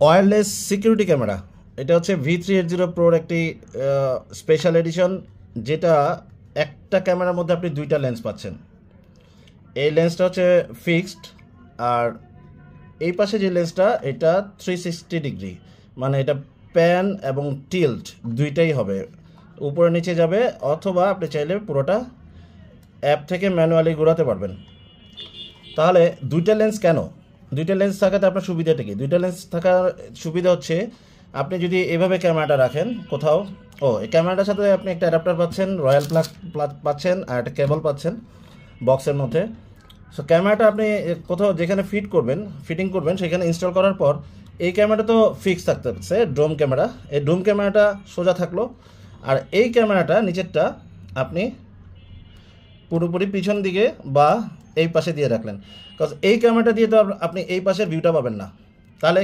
Wireless security camera. এটা হচ্ছে V380 প্রোর একটি স্পেশাল এডিশন, যেটা একটা ক্যামেরার মধ্যে আপনি দুইটা লেন্স পাচ্ছেন। এই লেন্সটা হচ্ছে ফিক্সড, আর এই পাশে যে লেন্সটা এটা 360 ডিগ্রি, মানে এটা প্যান এবং টিল্ট দুইটাই হবে, উপরে নিচে যাবে, অথবা আপনি চাইলে পুরোটা অ্যাপ থেকে ম্যানুয়ালি ঘোরাতে পারবেন। তাহলে দুইটা লেন্স কেন? দুইটা লেন্স থাকাতে আপনার সুবিধাটা কি? দুইটা লেন্স থাকার সুবিধা হচ্ছে, আপনি যদি এভাবে ক্যামেরাটা রাখেন কোথাও, এই ক্যামেরাটার সাথে আপনি একটা অ্যাডাপ্টার পাচ্ছেন, রয়্যাল প্লাগ পাচ্ছেন, আর একটা কেবল পাচ্ছেন বক্সের মধ্যে। সো ক্যামেরাটা আপনি কোথাও যেখানে ফিটিং করবেন সেখানে ইনস্টল করার পর এই ক্যামেরাটা তো ফিক্স থাকতেছে, ড্রোম ক্যামেরা। এই ড্রোম ক্যামেরাটা সোজা থাকলো, আর এই ক্যামেরাটা নিচেরটা আপনি পুরোপুরি পিছন দিকে বা এই পাশে দিয়ে রাখলেন, কজ এই ক্যামেরাটা দিয়ে তো আপনি এই পাশের ভিউটা পাবেন না। তাহলে